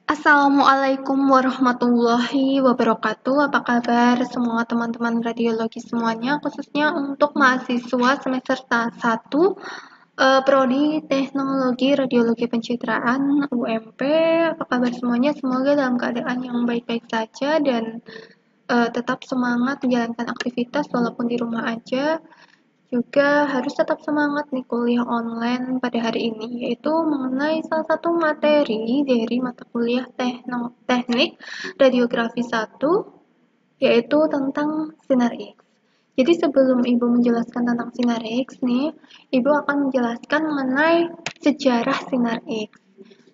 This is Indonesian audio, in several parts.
Assalamualaikum warahmatullahi wabarakatuh. Apa kabar semua teman-teman radiologi semuanya, khususnya untuk mahasiswa semester 1 Prodi Teknologi Radiologi Pencitraan UMP. Apa kabar semuanya? Semoga dalam keadaan yang baik-baik saja dan tetap semangat menjalankan aktivitas walaupun di rumah aja. Juga harus tetap semangat nih kuliah online pada hari ini, yaitu mengenai salah satu materi dari mata kuliah teknik radiografi 1, yaitu tentang sinar X. Jadi sebelum Ibu menjelaskan tentang sinar X nih, Ibu akan menjelaskan mengenai sejarah sinar X.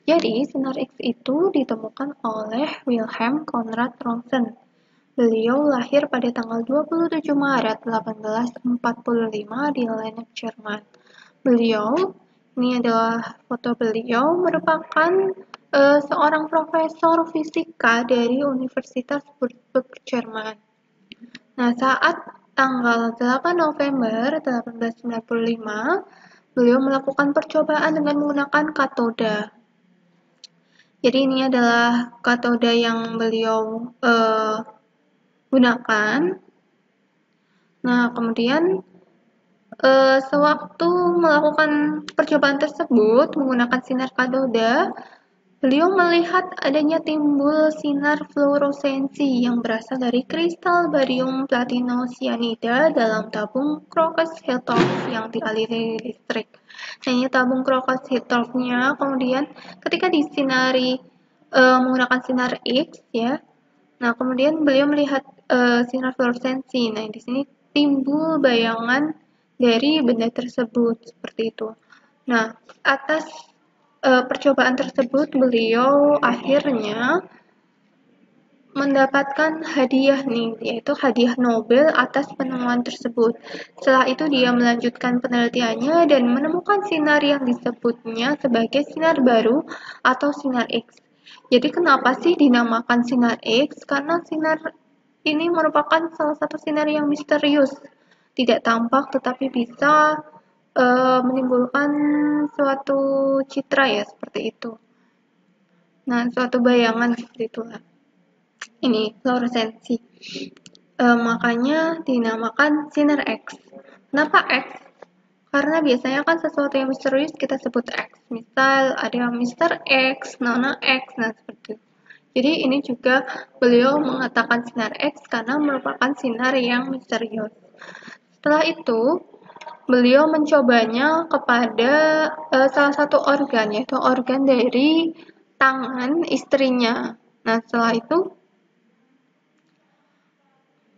Jadi sinar X itu ditemukan oleh Wilhelm Conrad Rontgen. Beliau lahir pada tanggal 27 Maret 1845 di Laneck, Jerman. Ini adalah foto beliau, merupakan seorang profesor fisika dari Universitas Würzburg, Jerman. Nah, saat tanggal 8 November 1895, beliau melakukan percobaan dengan menggunakan katoda. Jadi ini adalah katoda yang beliau gunakan. Nah, kemudian sewaktu melakukan percobaan tersebut menggunakan sinar katoda, beliau melihat adanya timbul sinar fluoresensi yang berasal dari kristal barium platinosianida dalam tabung Crocus-Hittorf yang dialiri listrik. Nah, ini tabung Crocus-Hittorfnya kemudian ketika disinari menggunakan sinar X ya. Nah, kemudian beliau melihat sinar fluoresensi. Nah, di sini timbul bayangan dari benda tersebut seperti itu. Nah, atas percobaan tersebut beliau akhirnya mendapatkan hadiah nih, yaitu hadiah Nobel atas penemuan tersebut. Setelah itu dia melanjutkan penelitiannya dan menemukan sinar yang disebutnya sebagai sinar baru atau sinar X. Jadi kenapa sih dinamakan sinar X? Karena sinar ini merupakan salah satu sinar yang misterius, tidak tampak tetapi bisa menimbulkan suatu citra ya seperti itu. Nah, suatu bayangan seperti itulah. Ini fluoresensi. Makanya dinamakan sinar X. Kenapa X? Karena biasanya kan sesuatu yang misterius kita sebut X. Misal ada Mr. X, Nona X, nah seperti itu. Jadi ini juga beliau mengatakan sinar X karena merupakan sinar yang misterius. Setelah itu, beliau mencobanya kepada salah satu organ, yaitu organ dari tangan istrinya. Nah, setelah itu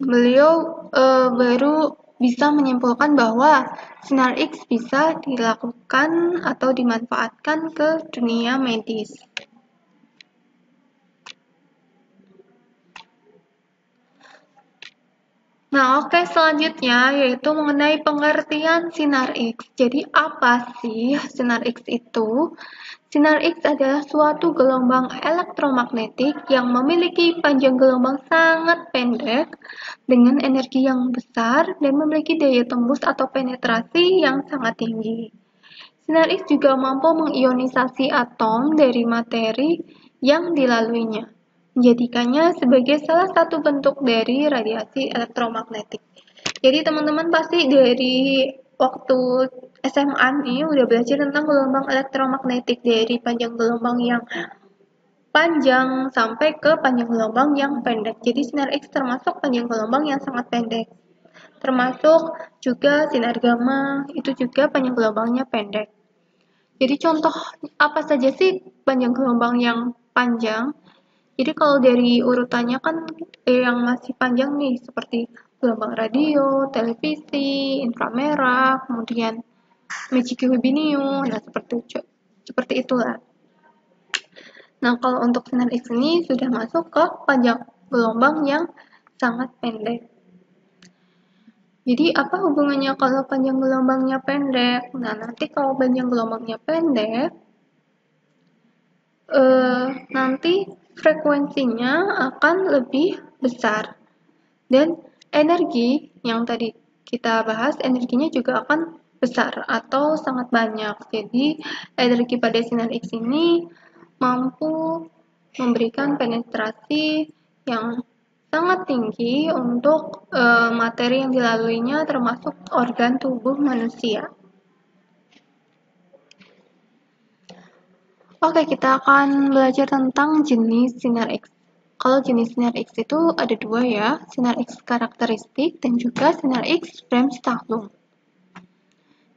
beliau baru bisa menyimpulkan bahwa sinar X bisa dilakukan atau dimanfaatkan ke dunia medis. Nah, oke, selanjutnya yaitu mengenai pengertian sinar X. Jadi, apa sih sinar X itu? Sinar X adalah suatu gelombang elektromagnetik yang memiliki panjang gelombang sangat pendek dengan energi yang besar dan memiliki daya tembus atau penetrasi yang sangat tinggi. Sinar X juga mampu mengionisasi atom dari materi yang dilaluinya, menjadikannya sebagai salah satu bentuk dari radiasi elektromagnetik. Jadi teman-teman pasti dari waktu SMA nih udah belajar tentang gelombang elektromagnetik dari panjang gelombang yang panjang sampai ke panjang gelombang yang pendek. Jadi sinar X termasuk panjang gelombang yang sangat pendek. Termasuk juga sinar gamma itu juga panjang gelombangnya pendek. Jadi contoh apa saja sih panjang gelombang yang panjang? Jadi kalau dari urutannya kan yang masih panjang nih seperti gelombang radio, televisi, inframerah, kemudian magic webinium, nah seperti itulah. Nah, kalau untuk sinar X ini sudah masuk ke panjang gelombang yang sangat pendek. Jadi apa hubungannya kalau panjang gelombangnya pendek? Nah, nanti kalau panjang gelombangnya pendek, nanti frekuensinya akan lebih besar. Dan energi yang tadi kita bahas, energinya juga akan besar atau sangat banyak. Jadi, energi pada sinar X ini mampu memberikan penetrasi yang sangat tinggi untuk materi yang dilaluinya termasuk organ tubuh manusia. Oke, kita akan belajar tentang jenis sinar X. Kalau jenis sinar X itu ada dua ya, sinar X karakteristik dan juga sinar X Bremsstrahlung.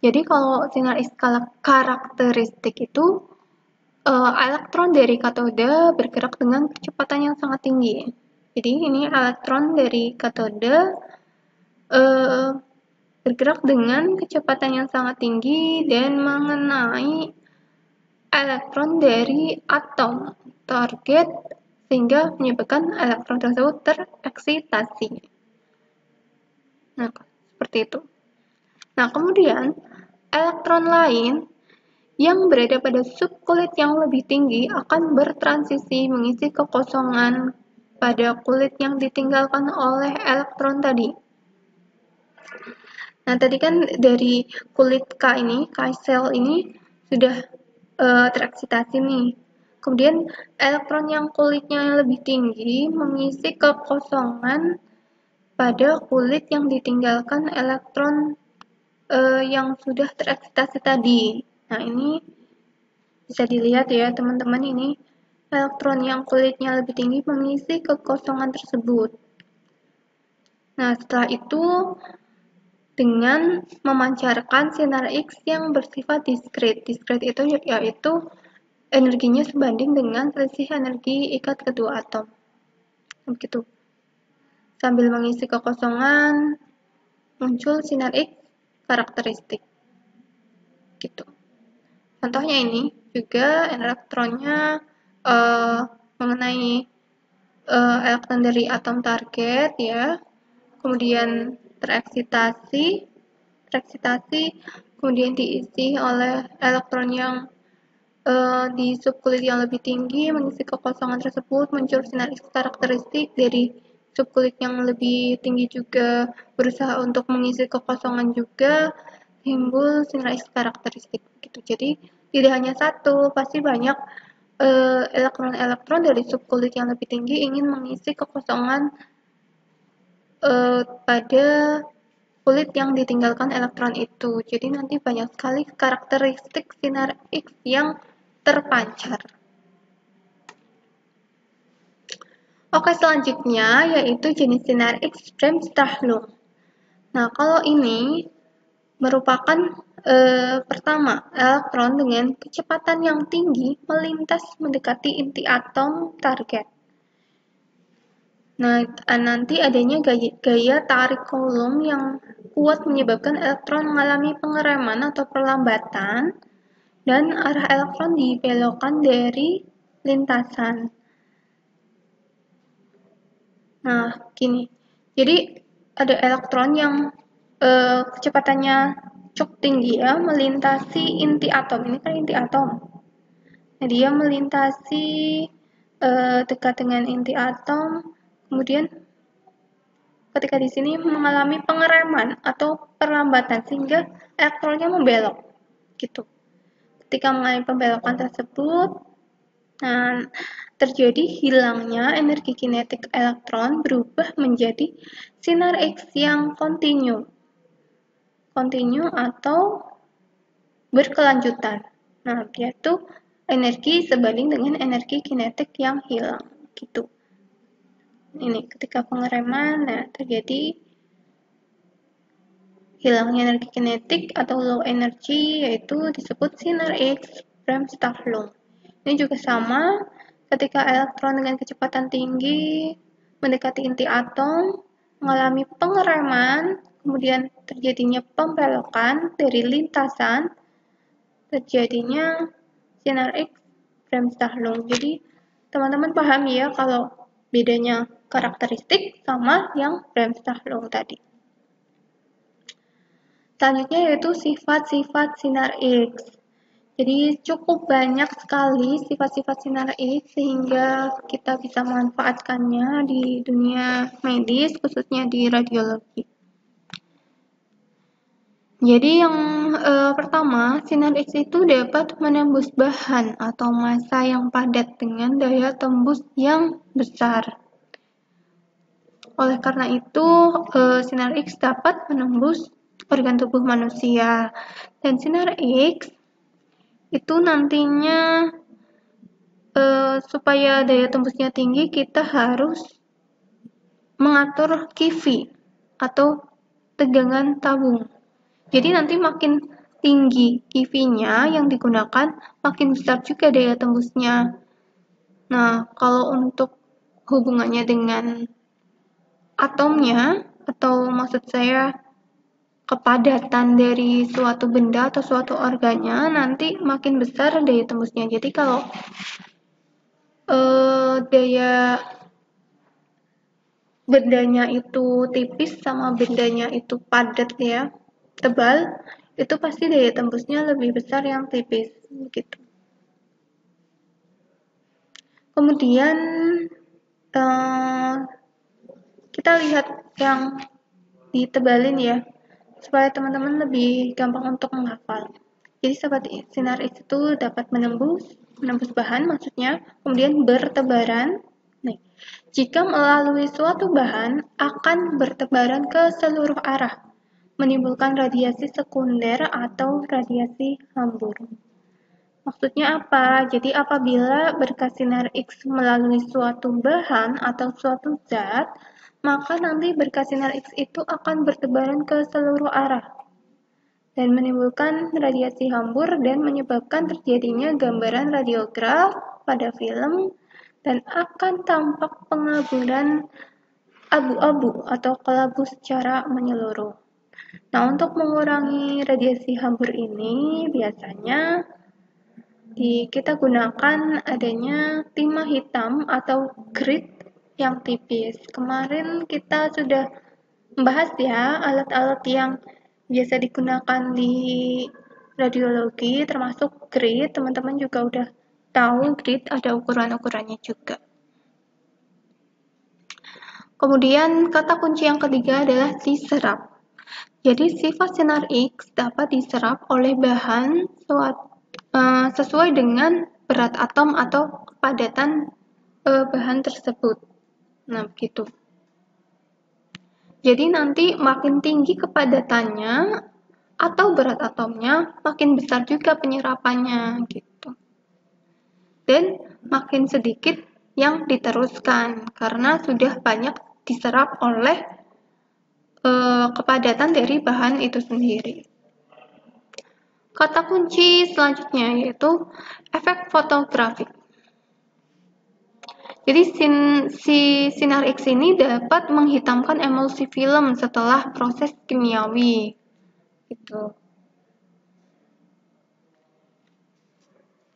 Jadi kalau sinar X karakteristik itu elektron dari katode bergerak dengan kecepatan yang sangat tinggi. Jadi ini elektron dari katode bergerak dengan kecepatan yang sangat tinggi dan mengenai elektron dari atom target sehingga menyebabkan elektron tersebut tereksitasi. Nah, seperti itu. Nah, kemudian elektron lain yang berada pada subkulit yang lebih tinggi akan bertransisi mengisi kekosongan pada kulit yang ditinggalkan oleh elektron tadi. Nah, tadi kan dari kulit K cell ini sudah tereksitasi nih. Kemudian elektron yang kulitnya yang lebih tinggi mengisi kekosongan pada kulit yang ditinggalkan elektron yang sudah tereksitasi tadi. Nah, ini bisa dilihat ya teman-teman, ini elektron yang kulitnya lebih tinggi mengisi kekosongan tersebut. Nah, setelah itu dengan memancarkan sinar X yang bersifat diskret. Diskret itu yaitu energinya sebanding dengan selisih energi ikat kedua atom. Begitu. Sambil mengisi kekosongan, muncul sinar X karakteristik. Gitu. Contohnya ini juga elektronnya mengenai elektron dari atom target ya, kemudian tereksitasi, kemudian diisi oleh elektron yang di subkulit yang lebih tinggi mengisi kekosongan tersebut, muncul sinar X karakteristik. Dari subkulit yang lebih tinggi juga berusaha untuk mengisi kekosongan juga, timbul sinar X karakteristik gitu. Jadi tidak hanya satu, pasti banyak elektron-elektron dari subkulit yang lebih tinggi ingin mengisi kekosongan pada kulit yang ditinggalkan elektron itu. Jadi nanti banyak sekali karakteristik sinar X yang terpancar. Oke, selanjutnya yaitu jenis sinar X Bremsstrahlung. Nah, kalau ini merupakan pertama, elektron dengan kecepatan yang tinggi melintas mendekati inti atom target. Nah, nanti adanya gaya tarik Coulomb yang kuat menyebabkan elektron mengalami pengereman atau perlambatan dan arah elektron dibelokkan dari lintasan. Nah, gini. Jadi ada elektron yang kecepatannya cukup tinggi ya, melintasi inti atom. Ini kan inti atom. Nah, dia melintasi dekat dengan inti atom, kemudian ketika di sini mengalami pengereman atau perlambatan sehingga elektronnya membelok. Gitu. Ketika mengalami pembelokan tersebut, nah, terjadi hilangnya energi kinetik elektron berubah menjadi sinar X yang kontinu atau berkelanjutan. Nah, yaitu energi sebanding dengan energi kinetik yang hilang. Gitu. Ini ketika pengereman, nah terjadi hilangnya energi kinetik atau low energy, yaitu disebut sinar X Bremsstrahlung. Ini juga sama, ketika elektron dengan kecepatan tinggi mendekati inti atom, mengalami pengereman, kemudian terjadinya pembelokan dari lintasan, terjadinya sinar X Bremsstrahlung. Jadi, teman-teman paham ya kalau bedanya karakteristik sama yang Bremsstrahlung tadi. Selanjutnya yaitu sifat-sifat sinar X. Jadi cukup banyak sekali sifat-sifat sinar X sehingga kita bisa memanfaatkannya di dunia medis, khususnya di radiologi. Jadi yang pertama, sinar X itu dapat menembus bahan atau massa yang padat dengan daya tembus yang besar. Oleh karena itu, sinar X dapat menembus organ tubuh manusia. Dan sinar X itu nantinya supaya daya tembusnya tinggi, kita harus mengatur QV atau tegangan tabung. Jadi nanti makin tinggi QV-nya yang digunakan, makin besar juga daya tembusnya. Nah, kalau untuk hubungannya dengan atomnya, atau maksud saya kepadatan dari suatu benda atau suatu organnya, nanti makin besar daya tembusnya. Jadi kalau daya bendanya itu tipis sama bendanya itu padat ya, tebal, itu pasti daya tembusnya lebih besar yang tipis gitu. Kemudian kita lihat yang ditebalin ya, supaya teman-teman lebih gampang untuk menghafal. Jadi sahabat sinar X itu dapat menembus bahan maksudnya, kemudian bertebaran. Nih, jika melalui suatu bahan akan bertebaran ke seluruh arah, menimbulkan radiasi sekunder atau radiasi hambur. Maksudnya apa? Jadi apabila berkas sinar X melalui suatu bahan atau suatu zat, maka nanti berkas sinar X itu akan bertebaran ke seluruh arah dan menimbulkan radiasi hambur dan menyebabkan terjadinya gambaran radiograf pada film dan akan tampak pengaburan abu-abu atau kelabu secara menyeluruh. Nah, untuk mengurangi radiasi hambur ini biasanya kita gunakan adanya timah hitam atau grit yang tipis. Kemarin kita sudah membahas ya alat-alat yang biasa digunakan di radiologi termasuk grit. Teman-teman juga udah tahu grit ada ukuran-ukurannya juga. Kemudian kata kunci yang ketiga adalah diserap. Jadi sifat sinar X dapat diserap oleh bahan sesuai dengan berat atom atau kepadatan bahan tersebut. Nah, begitu. Jadi nanti makin tinggi kepadatannya atau berat atomnya, makin besar juga penyerapannya gitu. Dan makin sedikit yang diteruskan karena sudah banyak diserap oleh kepadatan dari bahan itu sendiri. Kata kunci selanjutnya yaitu efek fotografik. Jadi si sinar X ini dapat menghitamkan emulsi film setelah proses kimiawi. Gitu.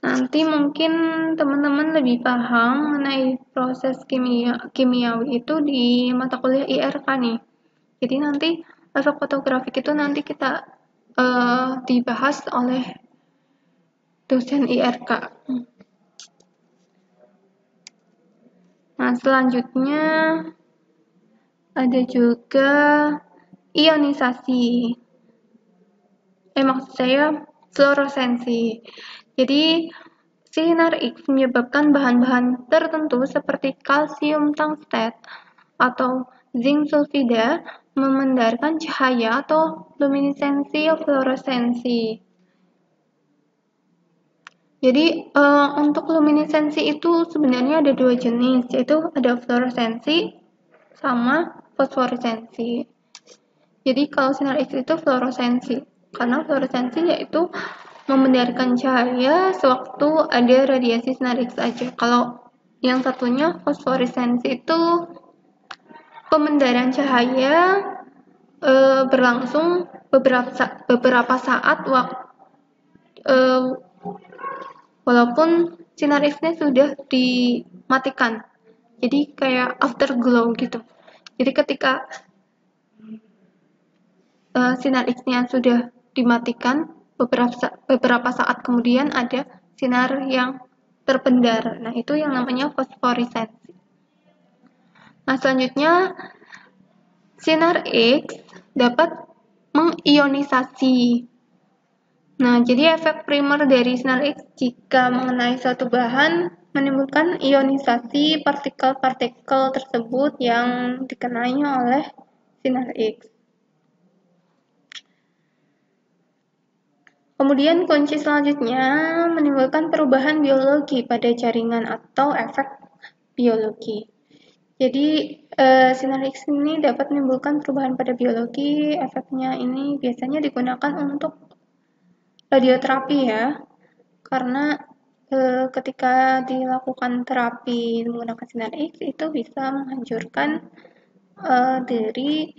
Nanti mungkin teman-teman lebih paham mengenai proses kimiawi itu di mata kuliah IRK nih. Jadi nanti efek fotografik itu nanti kita dibahas oleh dosen IRK. Nah, selanjutnya ada juga ionisasi. Maksud saya fluoresensi. Jadi sinar X menyebabkan bahan-bahan tertentu seperti kalsium tungstat atau zinc sulfida memandarkan cahaya atau luminesensi fluoresensi. Jadi untuk luminesensi itu sebenarnya ada dua jenis, yaitu ada fluoresensi sama fosforesensi. Jadi kalau sinar X itu fluoresensi, karena fluoresensi yaitu memandarkan cahaya sewaktu ada radiasi sinar X aja. Kalau yang satunya fosforesensi itu pemandaran cahaya berlangsung beberapa saat walaupun sinar X-nya sudah dimatikan. Jadi kayak afterglow gitu. Jadi ketika sinar X-nya sudah dimatikan, beberapa saat kemudian ada sinar yang terpendar. Nah, itu yang namanya fosforesensi. Nah, selanjutnya sinar X dapat mengionisasi. Nah, jadi efek primer dari sinar X jika mengenai suatu bahan menimbulkan ionisasi partikel-partikel tersebut yang dikenai oleh sinar X. Kemudian kunci selanjutnya menimbulkan perubahan biologi pada jaringan atau efek biologi. Jadi sinar X ini dapat menimbulkan perubahan pada biologi. Efeknya ini biasanya digunakan untuk radioterapi ya, karena ketika dilakukan terapi menggunakan sinar X itu bisa menghancurkan dari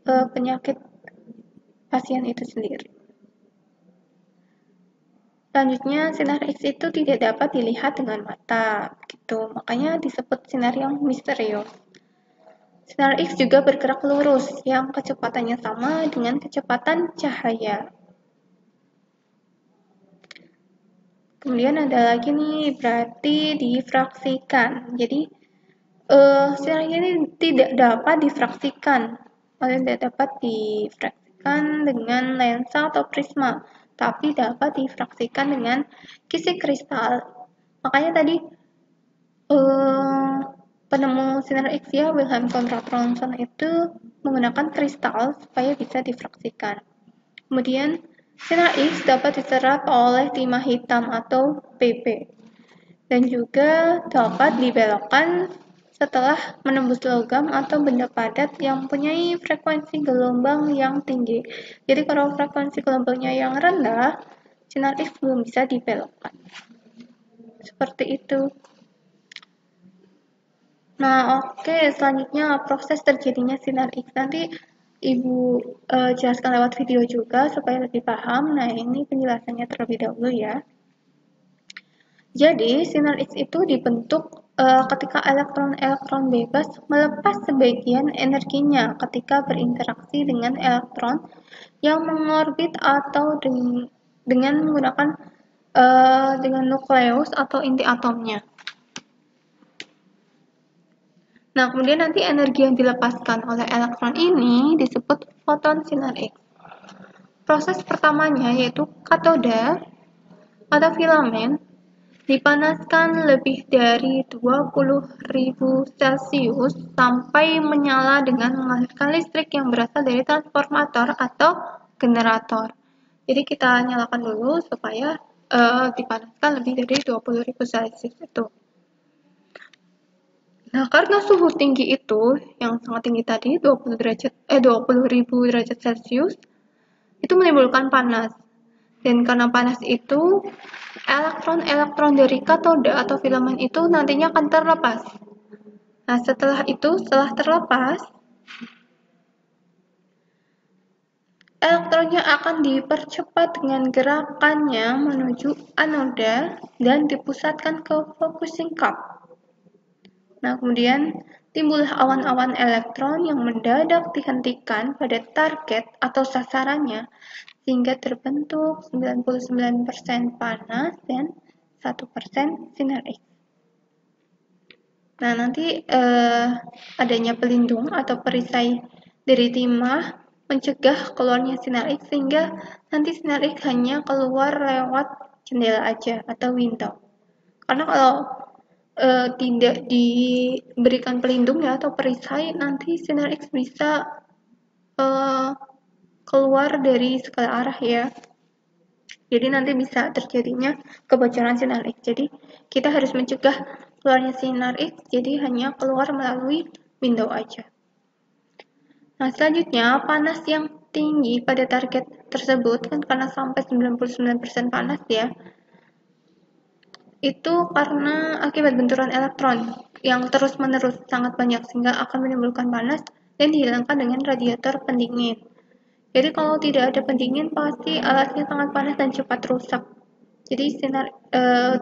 penyakit pasien itu sendiri. Selanjutnya, sinar X itu tidak dapat dilihat dengan mata, gitu. Makanya disebut sinar yang misterius. Sinar X juga bergerak lurus, yang kecepatannya sama dengan kecepatan cahaya. Kemudian ada lagi nih, berarti difraksikan. Jadi, sinar ini tidak dapat difraksikan. Tidak dapat difraksikan dengan lensa atau prisma, tapi dapat difraksikan dengan kisik kristal. Makanya tadi penemu sinar X ya, Wilhelm Conrad Thomson itu menggunakan kristal supaya bisa difraksikan. Kemudian sinar X dapat diserap oleh timah hitam atau PP dan juga dapat dibelokkan setelah menembus logam atau benda padat yang mempunyai frekuensi gelombang yang tinggi. Jadi kalau frekuensi gelombangnya yang rendah, sinar X belum bisa dibelokkan. Seperti itu. Nah, oke, selanjutnya proses terjadinya sinar X. Nanti Ibu jelaskan lewat video juga supaya lebih paham. Nah, ini penjelasannya terlebih dahulu ya. Jadi, sinar X itu dibentuk ketika elektron-elektron bebas melepas sebagian energinya ketika berinteraksi dengan elektron yang mengorbit atau dengan menggunakan dengan nukleus atau inti atomnya. Nah, kemudian nanti energi yang dilepaskan oleh elektron ini disebut foton sinar X. Proses pertamanya yaitu katoda pada filamen dipanaskan lebih dari 20.000 Celcius sampai menyala dengan menghasilkan listrik yang berasal dari transformator atau generator. Jadi kita nyalakan dulu supaya dipanaskan lebih dari 20.000 Celcius itu. Nah, karena suhu tinggi itu yang sangat tinggi tadi 20.000 derajat Celcius itu menimbulkan panas. Dan karena panas itu elektron-elektron dari katoda atau filamen itu nantinya akan terlepas. Nah, setelah terlepas, elektronnya akan dipercepat dengan gerakannya menuju anoda dan dipusatkan ke focusing cup. Nah, kemudian timbullah awan-awan elektron yang mendadak dihentikan pada target atau sasarannya sehingga terbentuk 99% panas dan 1% sinar X. Nah, nanti adanya pelindung atau perisai dari timah mencegah keluarnya sinar X sehingga nanti sinar X hanya keluar lewat jendela aja atau window. Karena kalau tidak diberikan pelindung ya atau perisai, nanti sinar X bisa keluar dari segala arah ya. Jadi nanti bisa terjadinya kebocoran sinar X. Jadi kita harus mencegah keluarnya sinar X, jadi hanya keluar melalui window aja. Nah, selanjutnya panas yang tinggi pada target tersebut kan karena sampai 99% panas ya. Itu karena akibat benturan elektron yang terus-menerus sangat banyak sehingga akan menimbulkan panas dan dihilangkan dengan radiator pendingin. Jadi kalau tidak ada pendingin pasti alatnya sangat panas dan cepat rusak. Jadi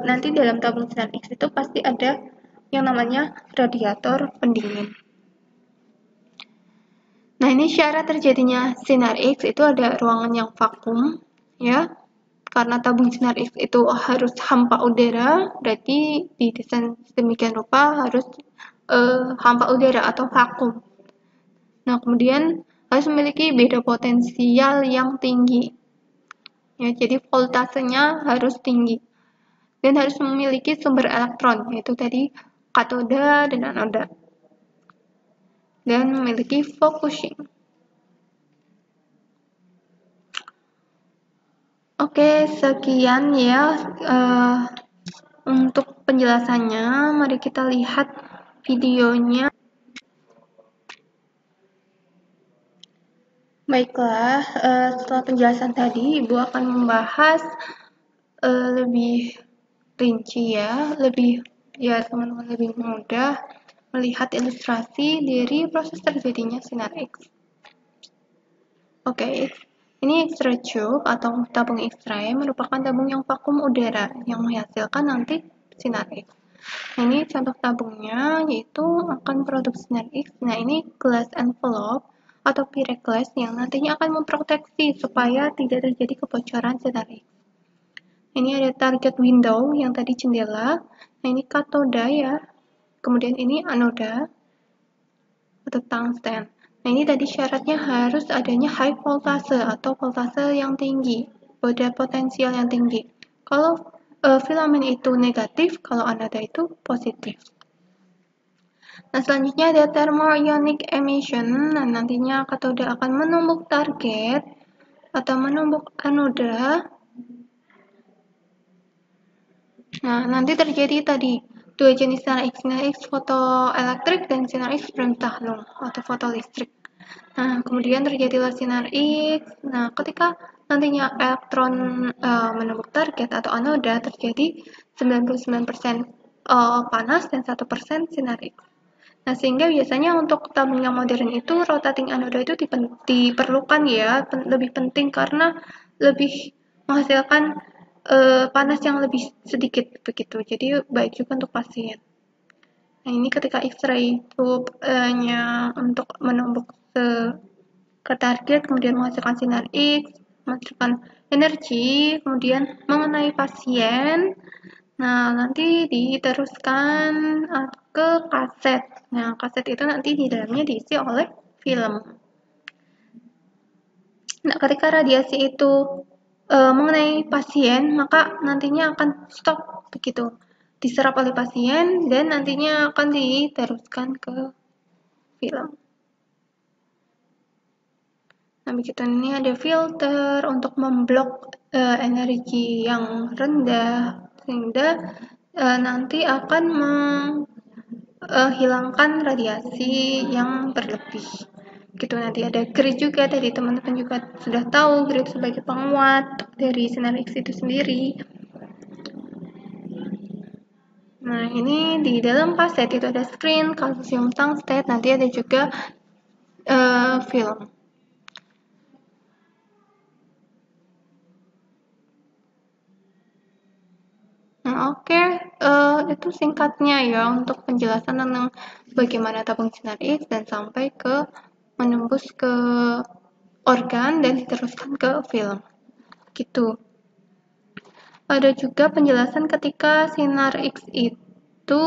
nanti dalam tabung sinar X itu pasti ada yang namanya radiator pendingin. Nah, ini syarat terjadinya sinar X itu ada ruangan yang vakum ya. Karena tabung sinar X itu harus hampa udara, berarti didesain sedemikian rupa harus hampa udara atau vakum. Nah, kemudian harus memiliki beda potensial yang tinggi. Ya, jadi voltasenya harus tinggi dan harus memiliki sumber elektron, yaitu tadi katoda dan anoda, dan memiliki focusing. Oke, sekian ya untuk penjelasannya. Mari kita lihat videonya. Baiklah, setelah penjelasan tadi, Ibu akan membahas lebih rinci ya, teman-teman lebih mudah melihat ilustrasi dari proses terjadinya sinar X. Oke, ini X-ray tube atau tabung X-ray merupakan tabung yang vakum udara yang menghasilkan nanti sinar X. Nah, ini contoh tabungnya yaitu akan produk sinar X. Nah, ini glass envelope atau Pyrex glass yang nantinya akan memproteksi supaya tidak terjadi kebocoran sinar X. Ini ada target window yang tadi jendela. Nah, ini katoda ya. Kemudian ini anoda atau tungsten. Nah, ini tadi syaratnya harus adanya high voltase atau voltase yang tinggi, pada potensial yang tinggi. Kalau filamen itu negatif, kalau anoda itu positif. Nah, selanjutnya ada thermoionic emission. Nah, nantinya katoda akan menumbuk target atau menumbuk anoda. Nah, nanti terjadi tadi dua jenis sinar X fotoelektrik dan sinar X Bremsstrahlung atau fotolistrik. Nah, kemudian terjadilah sinar X. Nah, ketika nantinya elektron menumbuk target atau anoda, terjadi 99% panas dan 1% sinar X. Nah, sehingga biasanya untuk tabung yang modern itu rotating anoda itu diperlukan ya, lebih penting karena lebih menghasilkan panas yang lebih sedikit begitu. Jadi baik juga untuk pasien. Nah, ini ketika X-ray tube-nya untuk menumbuk ke target, kemudian menghasilkan sinar X, menghasilkan energi, kemudian mengenai pasien. Nah, nanti diteruskan ke kaset. Nah, kaset itu nanti di dalamnya diisi oleh film. Nah, ketika radiasi itu mengenai pasien, maka nantinya akan stop begitu. Diserap oleh pasien dan nantinya akan diteruskan ke film. Nah, begitu ini ada filter untuk memblok energi yang rendah sehingga nanti akan menghilangkan radiasi yang berlebih. Gitu, nanti ada grid juga, tadi teman-teman juga sudah tahu grid sebagai penguat dari sinar X itu sendiri. Nah, ini di dalam kaset itu ada screen, kalsium tungsten, nanti ada juga film. Nah, oke, itu singkatnya ya untuk penjelasan tentang bagaimana tabung sinar X dan sampai ke menembus ke organ dan diteruskan ke film. Gitu. Ada juga penjelasan ketika sinar X itu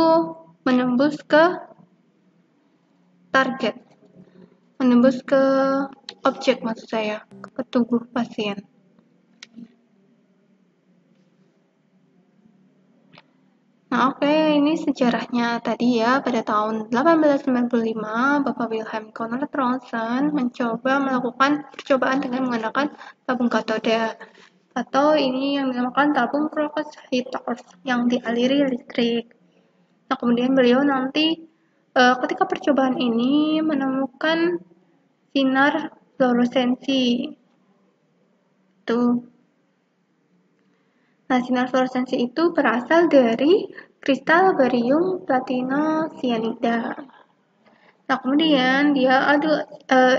menembus ke target, menembus ke objek maksud saya, ke tubuh pasien. Nah, oke, ini sejarahnya tadi ya. Pada tahun 1895, Bapak Wilhelm Conrad Rontgen mencoba melakukan percobaan dengan menggunakan tabung katoda. Atau ini yang dinamakan tabung Crocus Hitors yang dialiri listrik. Nah, kemudian beliau nanti ketika percobaan ini menemukan sinar fluoresensi. Tuh. Nah, sinar fluoresensi itu berasal dari kristal barium platino sianida. Nah, kemudian dia,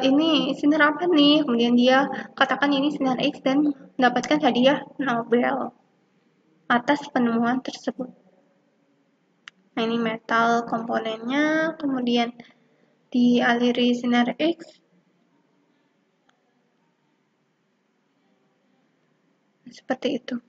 ini sinar apa nih? Kemudian dia katakan ini sinar X dan mendapatkan hadiah Nobel atas penemuan tersebut. Nah, ini metal komponennya, kemudian dialiri sinar X. Seperti itu.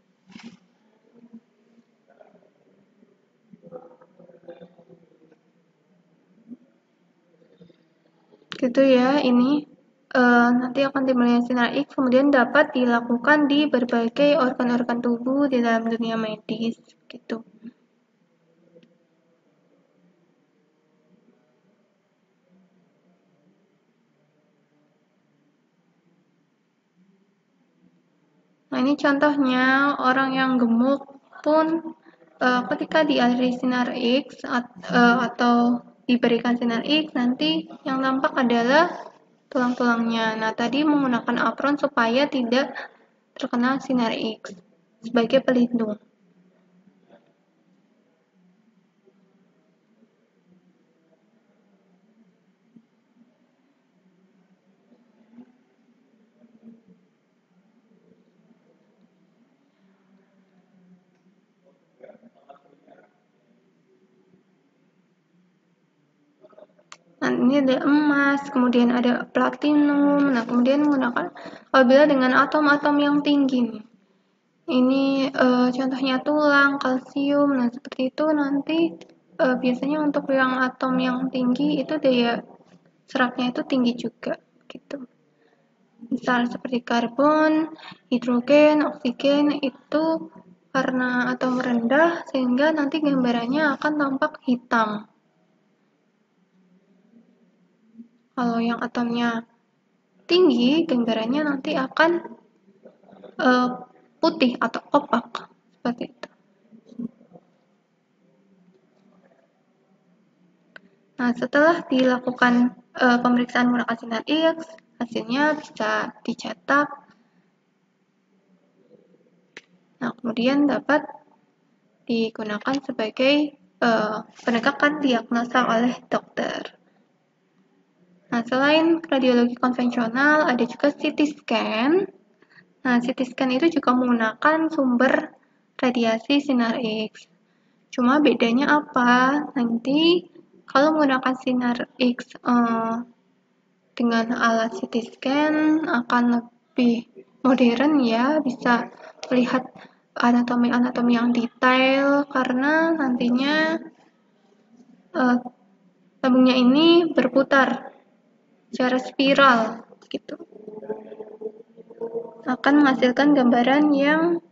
Gitu ya, ini nanti akan timbulnya sinar X, kemudian dapat dilakukan di berbagai organ-organ tubuh di dalam dunia medis, gitu. Nah, ini contohnya orang yang gemuk pun ketika dialiri sinar X atau diberikan sinar X, nanti yang tampak adalah tulang-tulangnya. Nah, tadi menggunakan apron supaya tidak terkena sinar X sebagai pelindung. Nah, ini ada emas, kemudian ada platinum. Nah, kemudian menggunakan apabila dengan atom-atom yang tinggi nih. Ini contohnya tulang, kalsium. Nah, seperti itu nanti biasanya untuk yang atom yang tinggi itu daya serapnya itu tinggi juga gitu. Misal seperti karbon, hidrogen, oksigen itu karena atom rendah sehingga nanti gambarannya akan tampak hitam. Kalau yang atomnya tinggi, gambarannya nanti akan putih atau opak seperti itu. Nah, setelah dilakukan pemeriksaan menggunakan sinar X, hasilnya bisa dicetak. Nah, kemudian dapat digunakan sebagai penegakan diagnosa oleh dokter. Nah, selain radiologi konvensional, ada juga CT scan. Nah, CT scan itu juga menggunakan sumber radiasi sinar X. Cuma bedanya apa? Nanti kalau menggunakan sinar X dengan alat CT scan akan lebih modern ya, bisa melihat anatomi-anatomi yang detail karena nantinya tabungnya ini berputar secara spiral gitu. Akan menghasilkan gambaran yang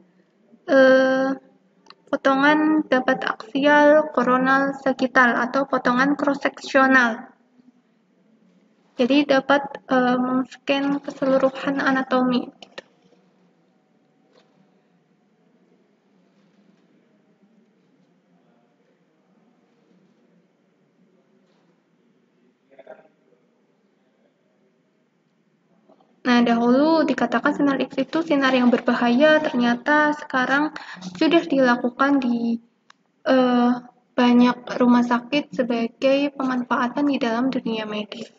potongan dapat aksial, koronal, sagital atau potongan cross seksional. Jadi dapat men-scan keseluruhan anatomi. Nah, dahulu dikatakan sinar X itu sinar yang berbahaya, ternyata sekarang sudah dilakukan di banyak rumah sakit sebagai pemanfaatan di dalam dunia medis.